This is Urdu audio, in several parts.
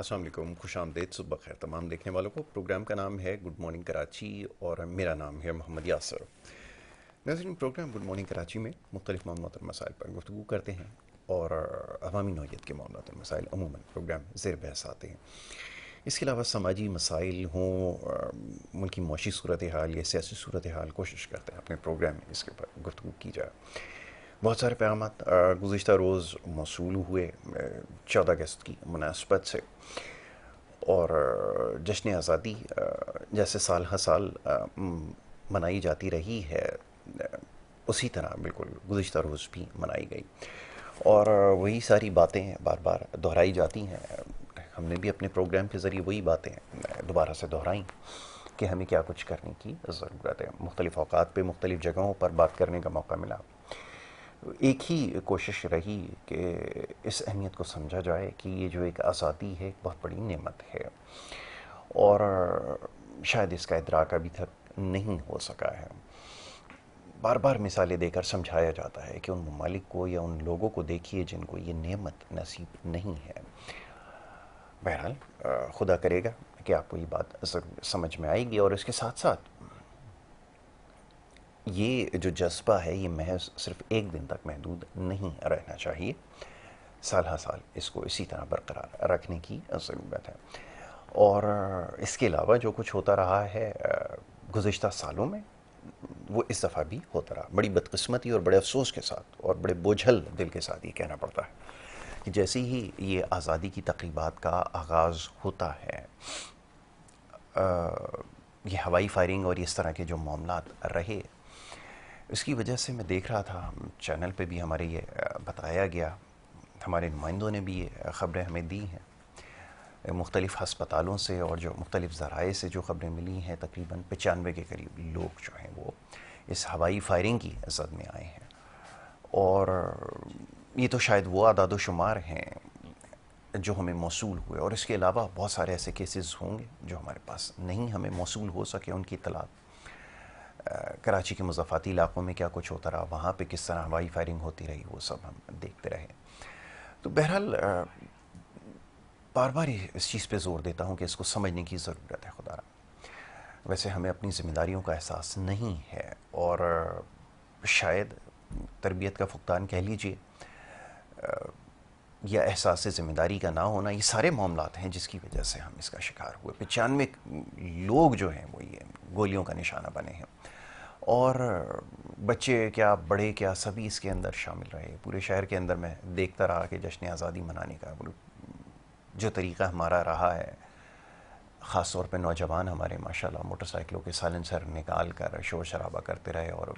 السلام علیکم، خوش آمدید، صبح خیر تمام دیکھنے والوں کو۔ پروگرام کا نام ہے گڈ مارننگ کراچی اور میرا نام ہے محمد یاسر۔ ناظرین، پروگرام گڈ مارننگ کراچی میں مختلف معاملات اور مسائل پر گفتگو کرتے ہیں اور عوامی نوعیت کے معاملات اور مسائل عموماً پروگرام زیر بحث آتے ہیں۔ اس کے علاوہ سماجی مسائل ہوں، ملکی معاشی صورتحال یا سیاسی صورتحال، کوشش کرتے ہیں اپنے پروگرام میں اس کے اوپر گفتگو کی جائے۔ بہت سارے پیغامات گزشتہ روز موصول ہوئے 14 اگست کی مناسبت سے، اور جشن آزادی جیسے سال ہر سال منائی جاتی رہی ہے، اسی طرح بالکل گزشتہ روز بھی منائی گئی، اور وہی ساری باتیں بار بار دہرائی جاتی ہیں۔ ہم نے بھی اپنے پروگرام کے ذریعے وہی باتیں دوبارہ سے دہرائیں کہ ہمیں کیا کچھ کرنے کی ضرورت ہے۔ مختلف اوقات پہ مختلف جگہوں پر بات کرنے کا موقع ملا۔ ایک ہی کوشش رہی کہ اس اہمیت کو سمجھا جائے کہ یہ جو ایک آزادی ہے، ایک بہت بڑی نعمت ہے، اور شاید اس کا ادراک ابھی تک نہیں ہو سکا ہے۔ بار بار مثالیں دے کر سمجھایا جاتا ہے کہ ان ممالک کو یا ان لوگوں کو دیکھیے جن کو یہ نعمت نصیب نہیں ہے۔ بہرحال خدا کرے گا کہ آپ کو یہ بات ضرور سمجھ میں آئے گی، اور اس کے ساتھ ساتھ یہ جو جذبہ ہے یہ محض صرف ایک دن تک محدود نہیں رہنا چاہیے، سال ہر سال اس کو اسی طرح برقرار رکھنے کی ضرورت ہے۔ اور اس کے علاوہ جو کچھ ہوتا رہا ہے گزشتہ سالوں میں، وہ اس دفعہ بھی ہوتا رہا۔ بڑی بدقسمتی اور بڑے افسوس کے ساتھ اور بڑے بوجھل دل کے ساتھ یہ کہنا پڑتا ہے کہ جیسے ہی یہ آزادی کی تقریبات کا آغاز ہوتا ہے، یہ ہوائی فائرنگ اور اس طرح کے جو معاملات رہے، اس کی وجہ سے میں دیکھ رہا تھا چینل پہ بھی ہمارے یہ بتایا گیا، ہمارے نمائندوں نے بھی یہ خبریں ہمیں دی ہیں، مختلف ہسپتالوں سے اور جو مختلف ذرائع سے جو خبریں ملی ہیں، تقریباً 95 کے قریب لوگ جو ہیں وہ اس ہوائی فائرنگ کی زد میں آئے ہیں۔ اور یہ تو شاید وہ اعداد و شمار ہیں جو ہمیں موصول ہوئے، اور اس کے علاوہ بہت سارے ایسے کیسز ہوں گے جو ہمارے پاس نہیں ہمیں موصول ہو سکے، ان کی اطلاعات۔ کراچی کے مضافاتی علاقوں میں کیا کچھ ہوتا رہا، وہاں پہ کس طرح ہوائی فائرنگ ہوتی رہی، وہ سب ہم دیکھتے رہے۔ تو بہرحال بار بار اس چیز پہ زور دیتا ہوں کہ اس کو سمجھنے کی ضرورت ہے خدا را۔ ویسے ہمیں اپنی ذمہ داریوں کا احساس نہیں ہے، اور شاید تربیت کا فقدان کہہ لیجئے، یا احساس ذمہ داری کا نہ ہونا، یہ سارے معاملات ہیں جس کی وجہ سے ہم اس کا شکار ہوئے۔ 95 لوگ جو ہیں وہ یہ گولیوں کا نشانہ بنے ہیں، اور بچے کیا بڑے کیا سبھی اس کے اندر شامل رہے۔ پورے شہر کے اندر میں دیکھتا رہا کہ جشن آزادی منانے کا جو طریقہ ہمارا رہا ہے، خاص طور پہ نوجوان ہمارے ماشاءاللہ موٹر سائیکلوں کے سائلنسر نکال کر شور شرابہ کرتے رہے، اور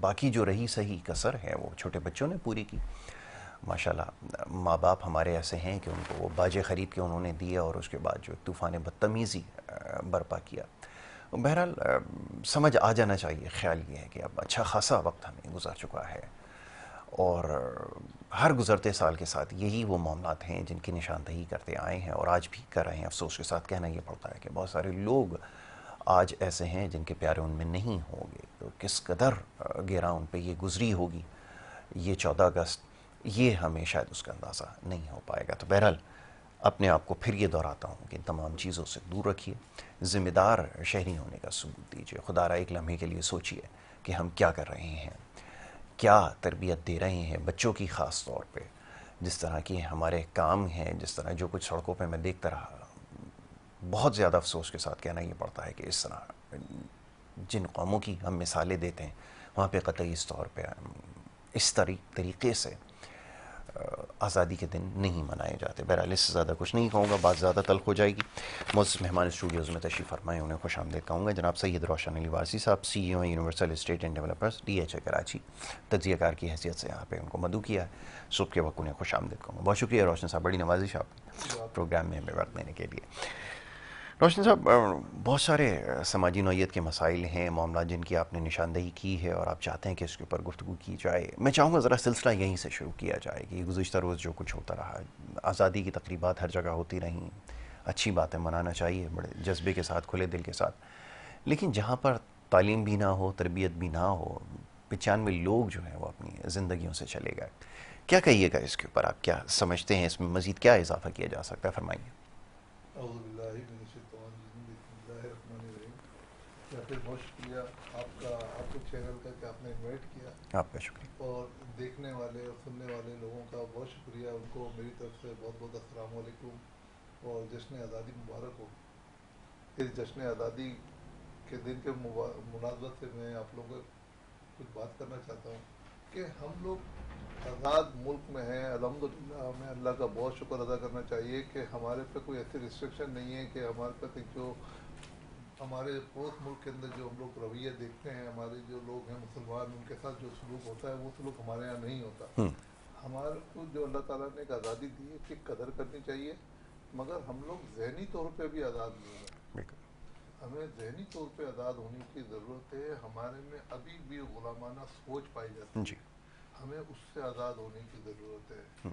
باقی جو رہی صحیح کسر ہے وہ چھوٹے بچوں نے پوری کی۔ ماشاءاللہ ماں باپ ہمارے ایسے ہیں کہ ان کو وہ باجے خرید کے انہوں نے دیا، اور اس کے بعد جو طوفان بدتمیزی برپا کیا۔ بہرحال سمجھ آ جانا چاہیے، خیال یہ ہے کہ اب اچھا خاصا وقت ہمیں گزر چکا ہے، اور ہر گزرتے سال کے ساتھ یہی وہ معاملات ہیں جن کی نشاندہی کرتے آئے ہیں، اور آج بھی کر رہے ہیں۔ افسوس کے ساتھ کہنا یہ پڑتا ہے کہ بہت سارے لوگ آج ایسے ہیں جن کے پیارے ان میں نہیں ہوں گے، تو کس قدر گہرا ان پہ یہ گزری ہوگی یہ 14 اگست، یہ ہمیں شاید اس کا اندازہ نہیں ہو پائے گا۔ تو بہرحال اپنے آپ کو پھر یہ دہراتا ہوں کہ ان تمام چیزوں سے دور رکھیے، ذمہ دار شہری ہونے کا ثبوت دیجیے۔ خدا را ایک لمحے کے لیے سوچیے کہ ہم کیا کر رہے ہیں، کیا تربیت دے رہے ہیں بچوں کی، خاص طور پہ جس طرح کی ہمارے کام ہیں، جس طرح جو کچھ سڑکوں پہ میں دیکھتا رہا۔ بہت زیادہ افسوس کے ساتھ کہنا یہ پڑتا ہے کہ اس طرح جن قوموں کی ہم مثالیں دیتے ہیں وہاں پہ قطعی اس طور پہ اس طریقے سے آزادی کے دن نہیں منائے جاتے۔ بہرحال اس سے زیادہ کچھ نہیں کہوں گا، بات زیادہ تلخ ہو جائے گی۔ معزز مہمان اسٹوڈیوز میں تشریف فرمائے، انہیں خوش آمدید کہوں گا۔ جناب سید روشن علی وارثی صاحب، C E O universal estate and developers, D H A Karachi, تجزیہ کار کی حیثیت سے یہاں پہ ان کو مدعو کیا ہے۔ صبح کے وقت انہیں خوش آمدید کہوں گا۔ بہت شکریہ روشن صاحب، بڑی نوازش آپ پروگرام میں ہمیں وقت دینے کے لیے۔ روشن صاحب، بہت سارے سماجی نوعیت کے مسائل ہیں، معاملات جن کی آپ نے نشاندہی کی ہے، اور آپ چاہتے ہیں کہ اس کے اوپر گفتگو کی جائے۔ میں چاہوں گا ذرا سلسلہ یہیں سے شروع کیا جائے کہ گزشتہ روز جو کچھ ہوتا رہا، آزادی کی تقریبات ہر جگہ ہوتی رہیں، اچھی باتیں منانا چاہیے بڑے جذبے کے ساتھ، کھلے دل کے ساتھ، لیکن جہاں پر تعلیم بھی نہ ہو، تربیت بھی نہ ہو، 95 لوگ جو ہیں وہ اپنی زندگیوں سے چلے گئے۔ کیا کہیے گا اس کے اوپر؟ آپ کیا سمجھتے ہیں اس میں مزید کیا اضافہ کیا جا سکتا ہے؟ فرمائیے۔ اعوذ باللہ من الشیطان الرجیم، بسم اللہ الرحمن الرحیم۔ یا پھر بہت شکریہ آپ کو چینل کا کہ آپ نے انوائٹ کیا، آپ کا شکریہ. اور دیکھنے والے اور سننے والے لوگوں کا بہت شکریہ. ان کو میری طرف سے بہت بہت السلام علیکم اور جشن آزادی مبارک ہو. اس جشن آزادی کے دن کے مناسبت سے میں آپ لوگوں کو کچھ بات کرنا چاہتا ہوں کہ ہم لوگ آزاد ملک میں ہیں. الحمدللہ ہمیں اللہ کا بہت شکر ادا کرنا چاہیے کہ ہمارے پہ کوئی ایسی ریسٹرکشن نہیں ہے کہ ہمارے پہ جو ہمارے پڑوس ملک کے اندر جو ہم لوگ رویہ دیکھتے ہیں، ہمارے جو لوگ ہیں مسلمان، ان کے ساتھ جو سلوک ہوتا ہے وہ سلوک ہمارے یہاں نہیں ہوتا. ہمارے کو جو اللہ تعالیٰ نے ایک آزادی دی ہے اس کی قدر کرنی چاہیے، مگر ہم لوگ ذہنی طور پہ بھی آزاد نہیں ہیں. ہمیں ذہنی طور پہ آزاد ہونے کی ضرورت ہے. ہمارے میں ابھی بھی غلامانہ سوچ پائی جاتی ہے، ہمیں اس سے آزاد ہونے کی ضرورت ہے.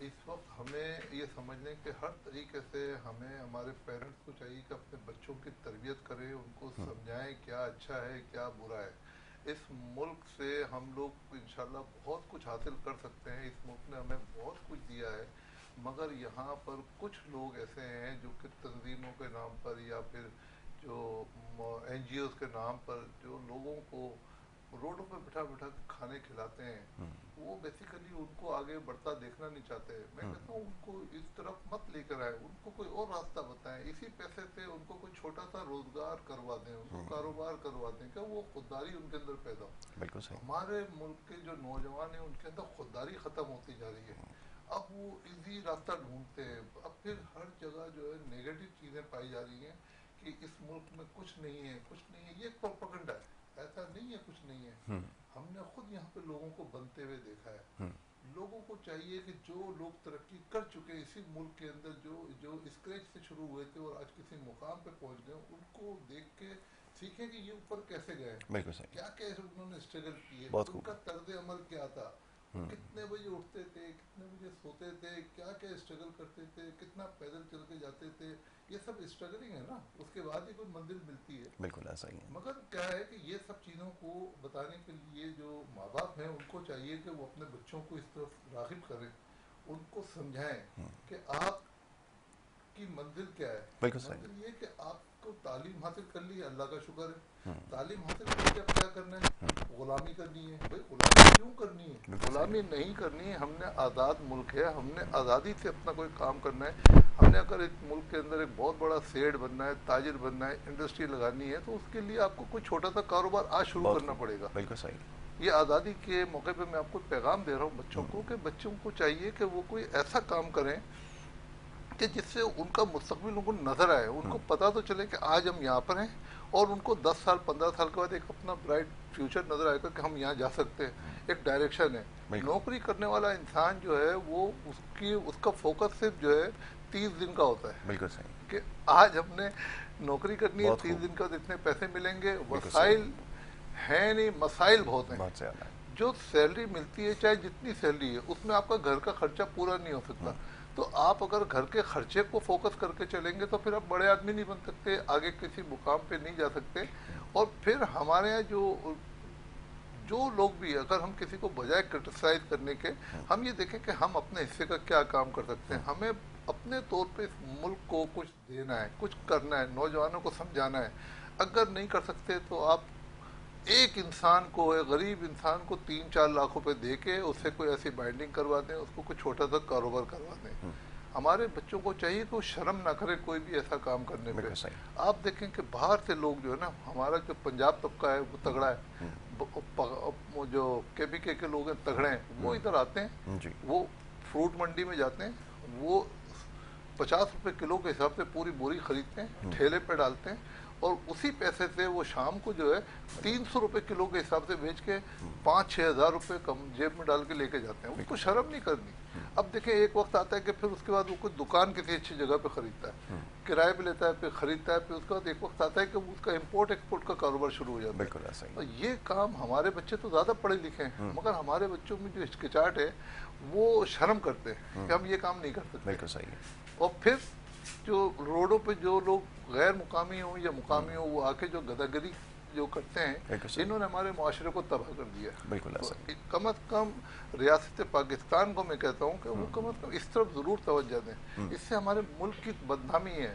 اس وقت ہمیں یہ سمجھ لیں کہ ہر طریقے سے ہمیں ہمارے پیرنٹس کو چاہیے کہ اپنے بچوں کی تربیت کریں، ان کو سمجھائیں کیا اچھا ہے کیا برا ہے. اس ملک سے ہم لوگ انشاءاللہ بہت کچھ حاصل کر سکتے ہیں. اس ملک نے ہمیں بہت کچھ دیا ہے، مگر یہاں پر کچھ لوگ ایسے ہیں جو کہ تنظیموں کے نام پر یا پھر جو این جی اوز کے نام پر جو لوگوں کو روڈوں پہ بٹھا بٹھا کے کھانے کھلاتے ہیں، وہ بیسیکلی ان کو آگے بڑھتا دیکھنا نہیں چاہتے. میں کہتا ہوں ان کو اس طرف مت لے کر آئے، ان کو کوئی اور راستہ بتائیں. اسی پیسے سے ان کو کوئی چھوٹا سا روزگار کروا دیں، ان کو کاروبار کروا دیں کہ وہ خودداری ان کے اندر پیدا ہو. بالکل صحیح. ہمارے ملک کے جو نوجوان ہیں ان کے اندر خودداری ختم ہوتی جا رہی ہے. اب وہ ایزی راستہ ڈھونڈتے ہیں. اب پھر ہر جگہ جو ہے نیگیٹو چیزیں پائی جا رہی ہیں کہ اس ملک میں کچھ نہیں ہے کچھ نہیں ہے. یہ ایک پروپیگنڈا ہے، ایسا نہیں ہے کچھ نہیں ہے. ہم نے خود یہاں پہ لوگوں کو بنتے ہوئے دیکھا ہے. لوگوں کو چاہیے کہ جو لوگ ترقی کر چکے اسی ملک کے اندر، جو اسکریچ سے شروع ہوئے تھے اور آج کسی مقام پہ پہنچ گئے، ان کو دیکھ کے سیکھیں کہ یہ اوپر کیسے گئے، بالکل صحیح. کیا کیسے انہوں نے اسٹرگل کیے، بہت ان کا طرز عمل کیا تھا، کتنے بجے اٹھتے تھے، کتنے بجے سوتے تھے، کیا کیا اسٹرگل کرتے تھے، کتنا پیدل چل کے جاتے تھے. یہ سب اسٹرگلنگ ہے نا، اس کے بعد ہی کوئی منزل ملتی ہے. بالکل ایسا ہی ہے. مگر کیا ہے کہ یہ سب چیزوں کو بتانے کے لیے جو ماں باپ ہیں ان کو چاہیے کہ وہ اپنے بچوں کو اس طرف راغب کریں، ان کو سمجھائیں کہ آپ کی منزل کیا ہے. منزل یہ کہ آپ کو تعلیم حاصل کر لی، اللہ کا شکر ہے. تعلیم حاصل کر کے اب کیا کرنا ہے؟ غلامی کرنی ہے. بھائی غلامی کیوں کرنی ہے؟ غلامی نہیں کرنی ہے. ہم نے آزاد ملک ہے، ہم نے آزادی سے اپنا کوئی کام کرنا ہے. ہم نے اگر ایک ملک کے اندر ایک بہت بڑا سیٹ بننا ہے، تاجر بننا ہے، انڈسٹری لگانی ہے، تو اس کے لیے آپ کو کوئی چھوٹا سا کاروبار آج شروع کرنا پڑے گا. بالکل صحیح. یہ آزادی کے موقع پہ میں آپ کو پیغام دے رہا ہوں بچوں کو کہ بچوں کو چاہیے کہ وہ کوئی ایسا کام کریں کہ جس سے ان کا مستقبل ان کو نظر آئے. ان کو پتہ تو چلے کہ آج ہم یہاں پر ہیں، اور ان کو 10 سال 15 سال کے بعد ایک اپنا برائٹ فیوچر نظر آئے گا کہ ہم یہاں جا سکتے ہیں. ایک ڈائریکشن ہے. نوکری کرنے والا انسان جو ہے وہ اس کا فوکس صرف جو ہے 30 دن کا ہوتا ہے. بالکل صحیح. کہ آج ہم نے نوکری کرنی ہے، 30 دن کا اتنے پیسے ملیں گے. وسائل ہیں نہیں، مسائل بہت ہیں. جو سیلری ملتی ہے چاہے جتنی سیلری ہے اس میں آپ کا گھر کا خرچہ پورا نہیں ہو سکتا. تو آپ اگر گھر کے خرچے کو فوکس کر کے چلیں گے تو پھر آپ بڑے آدمی نہیں بن سکتے، آگے کسی مقام پہ نہیں جا سکتے. اور پھر ہمارے یہاں جو لوگ بھی، اگر ہم کسی کو بجائے کرٹیسائز کرنے کے ہم یہ دیکھیں کہ ہم اپنے حصے کا کیا کام کر سکتے ہیں. ہمیں اپنے طور پہ اس ملک کو کچھ دینا ہے، کچھ کرنا ہے، نوجوانوں کو سمجھانا ہے. اگر نہیں کر سکتے تو آپ ایک انسان کو، ایک غریب انسان کو 3-4 لاکھ روپے دے کے اس سے کوئی ایسی بائنڈنگ کروا دیں، اس کو کوئی چھوٹا سا کاروبار کروا دیں. ہمارے بچوں کو چاہیے کہ وہ شرم نہ کرے کوئی بھی ایسا کام کرنے پہ. آپ دیکھیں کہ باہر سے لوگ جو ہے نا، ہمارا جو پنجاب طبقہ ہے وہ تگڑا ہے، جو کے پی کے لوگ ہیں تگڑے ہیں، وہ ادھر آتے ہیں، وہ فروٹ منڈی میں جاتے ہیں، وہ 50 روپے کلو کے حساب سے پوری بوری خریدتے ہیں، ٹھیلے پہ ڈالتے ہیں، اور اسی پیسے سے وہ شام کو جو ہے 300 روپے کلو کے حساب سے بیچ کے 5-6 ہزار روپے کم جیب میں ڈال کے لے کے جاتے ہیں. اس کو شرم نہیں کرنی. اب دیکھیں ایک وقت آتا ہے کہ پھر اس کے بعد وہ کوئی دکان کسی اچھی جگہ پہ خریدتا ہے، کرائے پہ لیتا ہے، پھر خریدتا ہے، پھر اس کے بعد ایک وقت آتا ہے کہ اس کا امپورٹ ایکسپورٹ کا کاروبار شروع ہو جاتا ہے. اور یہ کام ہمارے بچے تو زیادہ پڑھے لکھے ہیں، مگر ہمارے بچوں میں جو ہچکچاہٹ ہے وہ شرم کرتے ہیں کہ ہم یہ کام نہیں کر سکتے. بالکل صحیح. اور پھر جو روڈوں پہ جو لوگ غیر مقامی ہوں یا مقامی ہوں، وہ آ کے جو گداگری جو کرتے ہیں، انہوں نے ہمارے معاشرے کو تباہ کر دیا. بالکل ایسا. کم از کم ریاست پاکستان کو میں کہتا ہوں کہ وہ کم از کم اس طرف ضرور توجہ دیں. اس سے ہمارے ملک کی بدنامی ہے.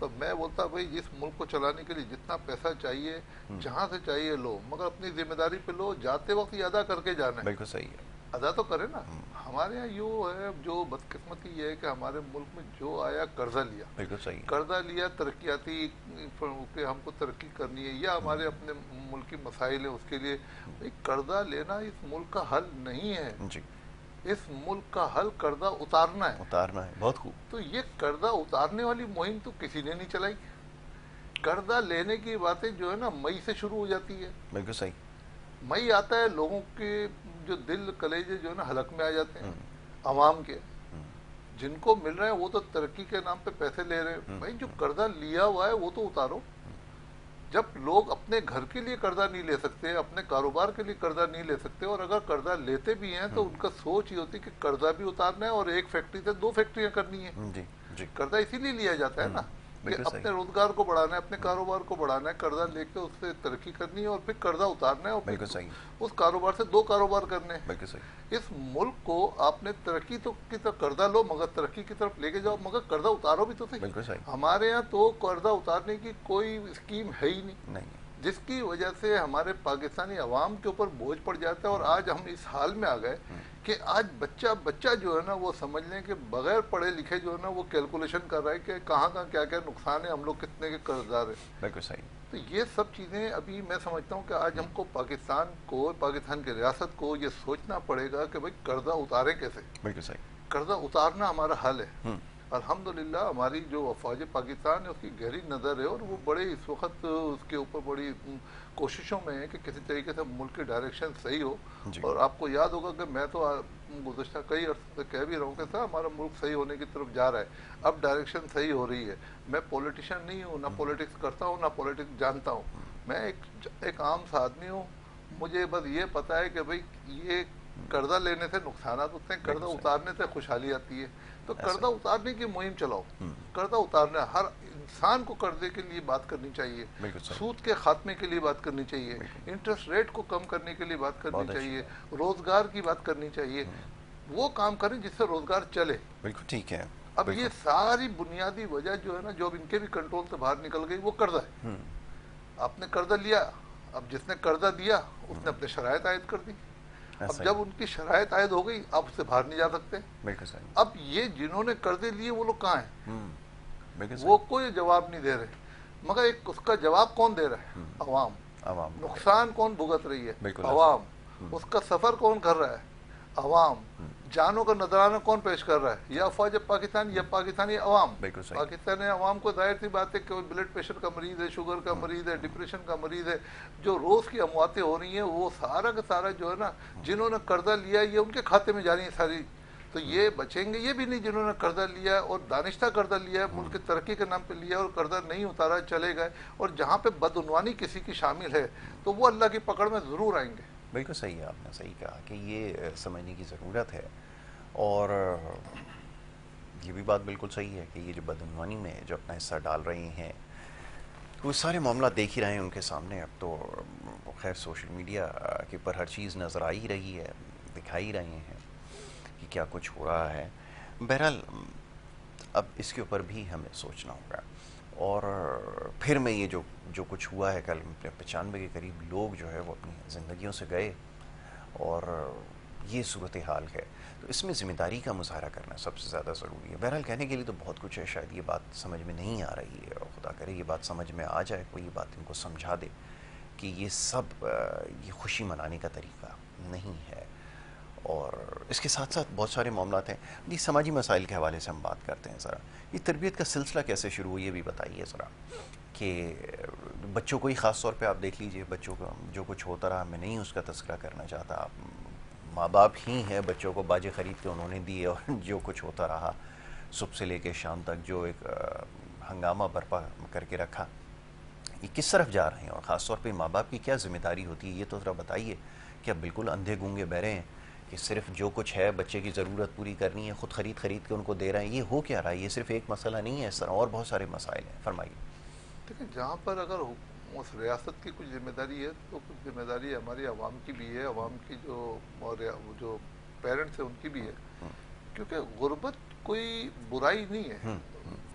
تو میں بولتا بھائی اس ملک کو چلانے کے لیے جتنا پیسہ چاہیے جہاں سے چاہیے لو، مگر اپنی ذمہ داری پہ لو، جاتے وقت یہ ادا کر کے جانا ہے، بالکل صحیح ہے، ادا تو کرے نا۔ ہمارے یہاں یوں ہے، جو بدقسمتی یہ ہے کہ ہمارے ملک میں جو آیا قرضہ لیا، بالکل صحیح ہے، قرضہ لیا ترقیاتی کہ ہم کو ترقی کرنی ہے یا ہمارے اپنے ملکی مسائل ہیں اس کے لیے، بھائی قرضہ لینا اس ملک کا حل نہیں ہے، جی اس ملک کا حل قرضہ اتارنا ہے۔ اتارنا ہے، بہت خوب، تو یہ قرضہ اتارنے والی مہم تو کسی نے نہیں چلائی۔ قرضہ لینے کی باتیں جو ہے نا مئی سے شروع ہو جاتی ہے، بالکل صحیح، مئی آتا ہے لوگوں کے جو دل کلیجے جو ہے نا حلق میں آ جاتے ہیں، عوام کے جن کو مل رہے ہیں وہ تو ترقی کے نام پہ پیسے لے رہے ہیں، بھائی جو قرضہ لیا ہوا ہے وہ تو اتارو۔ جب لوگ اپنے گھر کے لیے قرضہ نہیں لے سکتے، اپنے کاروبار کے لیے قرضہ نہیں لے سکتے، اور اگر قرضہ لیتے بھی ہیں تو ان کا سوچ یہ ہوتی ہے کہ قرضہ بھی اتارنا ہے اور ایک فیکٹری سے 2 فیکٹریاں کرنی ہیں۔ جی جی قرضہ اسی لیے لیا جاتا ہے نا کہ بالکل صحیح، اپنے روزگار کو بڑھانا ہے، اپنے کاروبار کو بڑھانا ہے، قرضہ لے کے اس سے ترقی کرنی ہے اور پھر قرضہ اتارنا ہے اور بالکل پھر صحیح، اس کاروبار سے 2 کاروبار کرنے ہیں۔ بالکل صحیح، اس ملک کو آپ نے ترقی تو کی طرف قرضہ لو مگر ترقی کی طرف لے کے جاؤ، مگر قرضہ اتارو بھی تو صحیح۔ بالکل صحیح، ہمارے یہاں تو قرضہ اتارنے کی کوئی اسکیم ہے ہی نہیں، نہیں، جس کی وجہ سے ہمارے پاکستانی عوام کے اوپر بوجھ پڑ جاتا ہے، اور آج ہم اس حال میں آ گئے کہ آج بچہ جو ہے نا وہ سمجھ لیں کہ بغیر پڑھے لکھے جو ہے نا وہ کیلکولیشن کر رہا ہے کہ کہاں کیا کیا نقصان ہے، ہم لوگ کتنے کے قرض دار ہیں۔ بالکل صحیح، تو یہ سب چیزیں ابھی میں سمجھتا ہوں کہ آج ہم کو پاکستان کی ریاست کو یہ سوچنا پڑے گا کہ بھائی قرضہ اتارے کیسے۔ بالکل صحیح، قرضہ اتارنا ہمارا حل ہے۔ الحمدللہ ہماری جو افواج پاکستان ہے اس کی گہری نظر ہے، اور وہ بڑے اس وقت اس کے اوپر بڑی کوششوں میں ہے کہ کسی طریقے سے ملک کی ڈائریکشن صحیح ہو۔ جی اور آپ کو یاد ہوگا کہ میں تو گزشتہ کئی عرصے سے کہہ بھی رہا ہوں کہ صاحب ہمارا ملک صحیح ہونے کی طرف جا رہا ہے، اب ڈائریکشن صحیح ہو رہی ہے۔ میں پولیٹیشین نہیں ہوں، نہ پولیٹکس کرتا ہوں، نہ پولیٹکس جانتا ہوں، میں ایک عام سا آدمی ہوں۔ مجھے بس یہ پتا ہے کہ بھئی یہ قرضہ لینے سے نقصانات ہوتے ہیں، قرضہ اتارنے سے خوشحالی آتی ہے۔ تو قرضہ اتارنے کی مہم چلاؤ، قرضہ اتارنا، ہر انسان کو قرضے کے لیے بات کرنی چاہیے، بالکل صحیح، سود کے خاتمے کے لیے بات کرنی چاہیے، انٹرسٹ ریٹ کو کم کرنے کے لیے بات کرنی بہت اچھی چاہیے، روزگار کی بات کرنی چاہیے، وہ کام کریں جس سے روزگار چلے۔ بالکل ٹھیک ہے، اب یہ بالکل، ساری بنیادی وجہ جو ہے نا جو اب ان کے بھی کنٹرول سے باہر نکل گئی وہ قرضہ ہے۔ آپ نے قرضہ لیا، اب جس نے قرضہ دیا اس نے اپنے شرائط عائد کر دی، اب ایسا ہی، جب ان کی شرائط عائد ہو گئی آپ اس سے باہر نہیں جا سکتے۔ بالکل صحیح، اب یہ جنہوں نے قرضے لیے وہ لوگ کہاں ہیں؟ بالکل وہ صحیح، کوئی جواب نہیں دے رہے، مگر ایک اس کا جواب کون دے رہا ہے؟ عوام۔ عوام، نقصان کون بھگت رہی ہے؟ بالکل عوام۔ اس کا سفر کون کر رہا ہے؟ عوام۔ جانوں کا نذرانہ کون پیش کر رہا ہے؟ یا افواج پاکستان یا پاکستانی عوام۔ بالکل صحیح، پاکستانی عوام کو ظاہر سی بات ہے کہ وہ بلڈ پریشر کا مریض ہے، شوگر کا مریض ہے، ڈپریشن کا مریض ہے، جو روز کی امواتیں ہو رہی ہیں وہ سارا کا سارا جو ہے نا جنہوں نے قرضہ لیا یہ ان کے کھاتے میں جانی ہے ساری۔ تو یہ بچیں گے یہ بھی نہیں جنہوں نے قرضہ لیا ہے اور دانشتہ قرضہ لیا ہے، ملک کی ترقی کے نام پہ لیا اور قرضہ نہیں اتارا چلے گئے، اور جہاں پہ بدعنوانی کسی کی شامل ہے تو وہ اللہ کی پکڑ میں ضرور آئیں گے۔ بالکل صحیح ہے، آپ نے صحیح کہا کہ یہ سمجھنے کی ضرورت ہے، اور یہ بھی بات بالکل صحیح ہے کہ یہ جو بدعنوانی میں جو اپنا حصہ ڈال رہے ہیں وہ سارے معاملات دیکھ ہی رہے ہیں ان کے سامنے۔ اب تو خیر سوشل میڈیا کے اوپر ہر چیز نظر آ ہی رہی ہے، دکھائی رہے ہیں کہ کیا کچھ ہو رہا ہے۔ بہرحال اب اس کے اوپر بھی ہمیں سوچنا ہوگا، اور پھر میں یہ جو کچھ ہوا ہے، کل 95 کے قریب لوگ جو ہے وہ اپنی زندگیوں سے گئے، اور یہ صورتحال ہے، تو اس میں ذمہ داری کا مظاہرہ کرنا سب سے زیادہ ضروری ہے۔ بہرحال کہنے کے لیے تو بہت کچھ ہے، شاید یہ بات سمجھ میں نہیں آ رہی ہے، اور خدا کرے یہ بات سمجھ میں آ جائے، کوئی یہ بات ان کو سمجھا دے کہ یہ سب یہ خوشی منانے کا طریقہ نہیں ہے۔ اور اس کے ساتھ ساتھ بہت سارے معاملات ہیں جی، سماجی مسائل کے حوالے سے ہم بات کرتے ہیں۔ ذرا یہ تربیت کا سلسلہ کیسے شروع ہوئی یہ بھی بتائیے ذرا، کہ بچوں کو ہی خاص طور پہ آپ دیکھ لیجئے، بچوں کا جو کچھ ہوتا رہا، میں نہیں اس کا تذکرہ کرنا چاہتا، آپ ماں باپ ہی ہیں بچوں کو باجے خرید کے انہوں نے دیے، اور جو کچھ ہوتا رہا صبح سے لے کے شام تک جو ایک ہنگامہ برپا کر کے رکھا، یہ کس طرف جا رہے ہیں، اور خاص طور پہ ماں باپ کی کیا ذمہ داری ہوتی ہے، یہ تو ذرا بتائیے۔ کہ اب بالکل اندھے گونگے بہرے ہیں کہ صرف جو کچھ ہے بچے کی ضرورت پوری کرنی ہے، خود خرید کے ان کو دے رہے ہیں، یہ ہو کیا رہا ہے؟ یہ صرف ایک مسئلہ نہیں ہے، اس طرح اور بہت سارے مسائل ہیں، فرمائیے۔ دیکھیں جہاں پر اگر اس ریاست کی کچھ ذمہ داری ہے تو کچھ ذمہ داری ہماری عوام کی بھی ہے، عوام کی جو پیرنٹس ہیں ان کی بھی ہے، کیونکہ غربت کوئی برائی نہیں ہے۔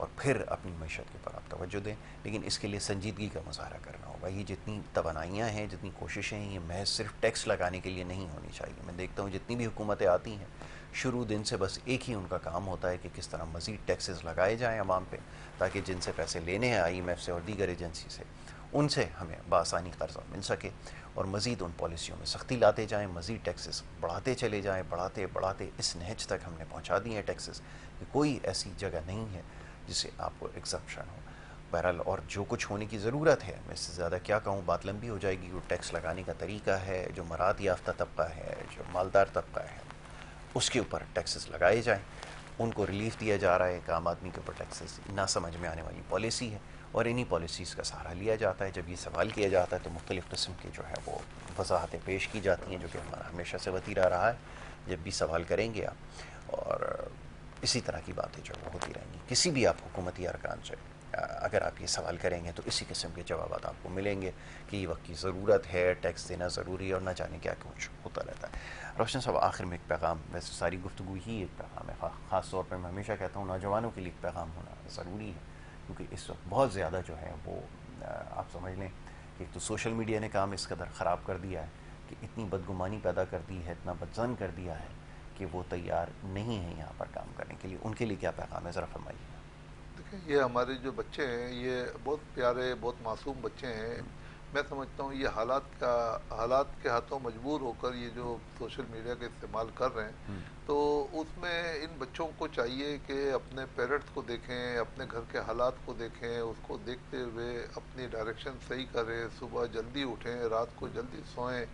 اور پھر اپنی معیشت کے اوپر آپ توجہ دیں. لیکن اس کے لیے سنجیدگی کا مظاہرہ کرنا ہوگا. یہ جتنی توانائیاں ہیں، جتنی کوششیں ہیں، یہ محض صرف ٹیکس لگانے کے لیے نہیں ہونی چاہیے. میں دیکھتا ہوں جتنی بھی حکومتیں آتی ہیں شروع دن سے بس ایک ہی ان کا کام ہوتا ہے کہ کس طرح مزید ٹیکسز لگائے جائیں عوام پہ، تاکہ جن سے پیسے لینے ہیں IMF سے اور دیگر ایجنسی سے، ان سے ہمیں بآسانی قرضہ مل سکے، اور مزید ان پالیسیوں میں سختی لاتے جائیں، مزید ٹیکسز بڑھاتے چلے جائیں. بڑھاتے بڑھاتے اس نہج تک ہم نے پہنچا دی ہیں ٹیکسز کہ کوئی ایسی جگہ نہیں ہے جسے آپ کو ایگزمپشن ہو. بہرحال اور جو کچھ ہونے کی ضرورت ہے، میں اس سے زیادہ کیا کہوں، بات لمبی ہو جائے گی. وہ ٹیکس لگانے کا طریقہ ہے، جو مراد یافتہ طبقہ ہے، جو مالدار طبقہ ہے، اس کے اوپر ٹیکسز لگائے جائیں. ان کو ریلیف دیا جا رہا ہے ایک عام آدمی کے اوپر ٹیکسز. نہ سمجھ میں آنے والی پالیسی ہے، اور انہی پالیسیز کا سہارا لیا جاتا ہے. جب یہ سوال کیا جاتا ہے تو مختلف قسم کی جو ہے وہ وضاحتیں پیش کی جاتی ہیں، جو کہ ہمارا ہمیشہ سے وتیرہ رہا ہے. جب بھی سوال کریں گے آپ، اور اسی طرح کی باتیں جو وہ ہوتی رہیں گی کسی بھی آپ حکومتی ارکان سے. اگر آپ یہ سوال کریں گے تو اسی قسم کے جوابات آپ کو ملیں گے کہ یہ وقت کی ضرورت ہے، ٹیکس دینا ضروری ہے، اور نہ جانے کیا کچھ ہوتا رہتا ہے. روشن صاحب، آخر میں ایک پیغام، ویسے ساری گفتگو ہی ایک پیغام ہے، خاص طور پہ میں ہمیشہ کہتا ہوں نوجوانوں کے لیے ایک پیغام ہونا ضروری ہے، کیونکہ اس وقت بہت زیادہ جو ہے وہ آپ سمجھ لیں کہ ایک تو سوشل میڈیا نے کام اس قدر خراب کر دیا ہے کہ اتنی بدگمانی پیدا کر دی ہے، اتنا بدظن کر دیا ہے کہ وہ تیار نہیں ہیں یہاں پر کام کرنے کے لیے. ان کے لیے کیا پیغام ہے، ذرا فرمائیے. دیکھیں، یہ ہمارے جو بچے ہیں یہ بہت پیارے، بہت معصوم بچے ہیں. میں سمجھتا ہوں یہ حالات کے ہاتھوں مجبور ہو کر یہ جو سوشل میڈیا کا استعمال کر رہے ہیں، تو اس میں ان بچوں کو چاہیے کہ اپنے پیرنٹس کو دیکھیں، اپنے گھر کے حالات کو دیکھیں، اس کو دیکھتے ہوئے اپنی ڈائریکشن صحیح کریں، صبح جلدی اٹھیں، رات کو جلدی سوئیں،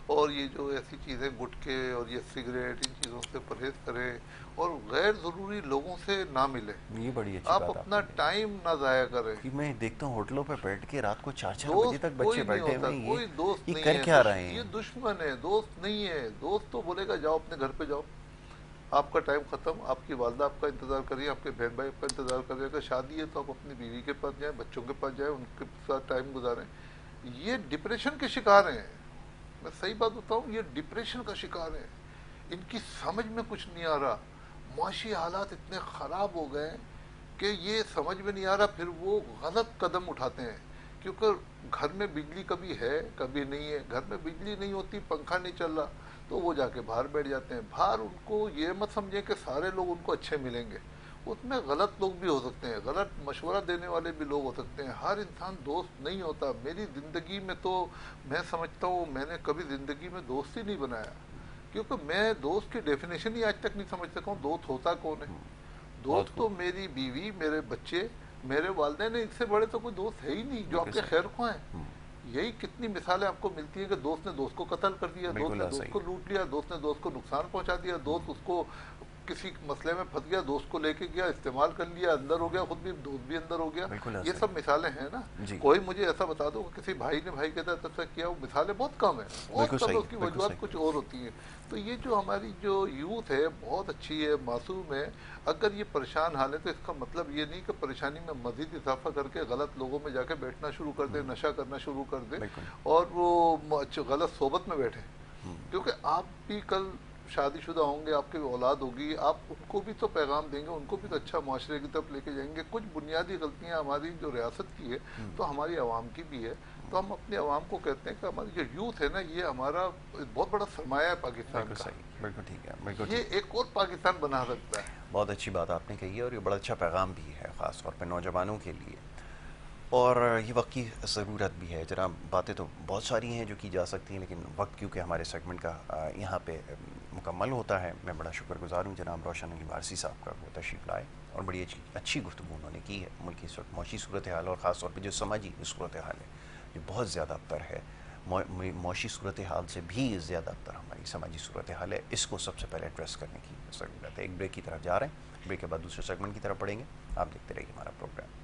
اور یہ جو ایسی چیزیں گٹکے اور یہ سگریٹ، ان چیزوں سے پرہیز کریں، اور غیر ضروری لوگوں سے نہ ملیں. یہ بڑی اچھی آپ بات آپ اپنا نے کہی ٹائم نہ ضائع کریں. کہ میں دیکھتا ہوں ہوٹلوں پہ بیٹھ کے رات کو 4 4 بجے دوست تک بچے کوئی نہیں بیٹھے ہوتا، ہوئے ہیں. کوئی دوست یہ نہیں کر ہے. کیا رہے یہ ہیں؟ دشمن ہے، دوست نہیں ہے. دوست تو بولے گا جاؤ اپنے گھر پہ جاؤ، آپ کا ٹائم ختم، آپ کی والدہ آپ کا انتظار کریے، آپ کے بہن بھائی آپ کا انتظار کر رہے. اگر شادی ہے تو آپ اپنی بیوی کے پاس جائیں، بچوں کے پاس جائیں، ان کے ساتھ ٹائم گزاریں. یہ ڈپریشن کے شکار ہیں. میں صحیح بات بتاؤں، یہ ڈپریشن کا شکار ہیں. ان کی سمجھ میں کچھ نہیں آ رہا. معاشی حالات اتنے خراب ہو گئے کہ یہ سمجھ میں نہیں آ رہا، پھر وہ غلط قدم اٹھاتے ہیں. کیونکہ گھر میں بجلی کبھی ہے کبھی نہیں ہے، گھر میں بجلی نہیں ہوتی، پنکھا نہیں چل رہا، تو وہ جا کے باہر بیٹھ جاتے ہیں. باہر ان کو یہ مت سمجھیں کہ سارے لوگ ان کو اچھے ملیں گے، اس میں غلط لوگ بھی ہو سکتے ہیں، غلط مشورہ دینے والے بھی لوگ ہو سکتے ہیں. ہر انسان دوست نہیں ہوتا. میری زندگی میں تو میں سمجھتا ہوں میں نے کبھی زندگی میں دوست ہی نہیں بنایا، کیونکہ میں دوست کی ڈیفینیشن ہی آج تک نہیں سمجھ سکا ہوں دوست ہوتا کون ہے. بہت دوست خوب. تو میری بیوی، میرے بچے، میرے والدین ہیں. اس سے بڑے تو کوئی دوست ہے ہی نہیں جو بالکل آپ کے صحیح. خیر خواہ ہیں. یہی کتنی مثالیں آپ کو ملتی ہیں کہ دوست نے دوست کو قتل کر دیا، دوست نے بالکل دوست صحیح. کو لوٹ لیا، دوست نے دوست کو نقصان پہنچا دیا، دوست اس کو کسی مسئلے میں پھنس گیا، دوست کو لے کے گیا، استعمال کر لیا، اندر ہو گیا، خود بھی دوست بھی اندر ہو گیا. بالکل یہ صحیح. سب مثالیں ہیں نا. جی. کوئی مجھے ایسا بتا دو کہ کسی بھائی نے بھائی کے ساتھ ایسا کیا، وہ مثالیں بہت کم ہیں، بالکل بہت کم ہے. صحیح. اس کی بالکل وجوہات صحیح. کچھ اور ہوتی ہیں. تو یہ جو ہماری جو یوتھ ہے بہت اچھی ہے، معصوم ہے. اگر یہ پریشان حال ہے تو اس کا مطلب یہ نہیں کہ پریشانی میں مزید اضافہ کر کے غلط لوگوں میں جا کے بیٹھنا شروع کر دے، نشہ کرنا شروع کر دے، بالکل. اور وہ غلط صحبت میں بیٹھے. کیونکہ آپ بھی کل شادی شدہ ہوں گے، آپ کی اولاد ہوگی، آپ ان کو بھی تو پیغام دیں گے، ان کو بھی تو اچھا معاشرے کی طرف لے کے جائیں گے. کچھ بنیادی غلطیاں ہماری جو ریاست کی ہے تو ہماری عوام کی بھی ہے. تو ہم اپنے عوام کو کہتے ہیں کہ ہماری جو یوتھ ہے نا، یہ ہمارا بہت بڑا سرمایہ ہے پاکستان بالکل کا. صحیح. بالکل ٹھیک ہے. بالکل ٹھیک. یہ ایک اور پاکستان بنا سکتا ہے. بہت اچھی بات آپ نے کہی ہے، اور یہ بڑا اچھا پیغام بھی ہے خاص طور پہ نوجوانوں کے لیے، اور یہ وقت کی ضرورت بھی ہے. جناب باتیں تو بہت ساری ہیں جو کی جا سکتی ہیں، لیکن وقت کیونکہ ہمارے سیگمنٹ کا یہاں پہ مکمل ہوتا ہے. میں بڑا شکر گزار ہوں جناب روشن علی وارثی صاحب کا، وہ تشریف لائے اور بڑی اچھی گفتگو انہوں نے کی ہے. ملک کی اس وقت معاشی صورتحال اور خاص طور پہ جو سماجی صورتحال ہے جو بہت زیادہ ابتر ہے، معاشی صورتحال سے بھی زیادہ ابتر ہماری سماجی صورتحال ہے. اس کو سب سے پہلے ایڈریس کرنے کی ضرورت ہے. ایک بریک کی طرف جا رہے ہیں، بریک کے بعد دوسرے سیگمنٹ کی طرف پڑھیں گے. آپ دیکھتے رہیے ہمارا پروگرام.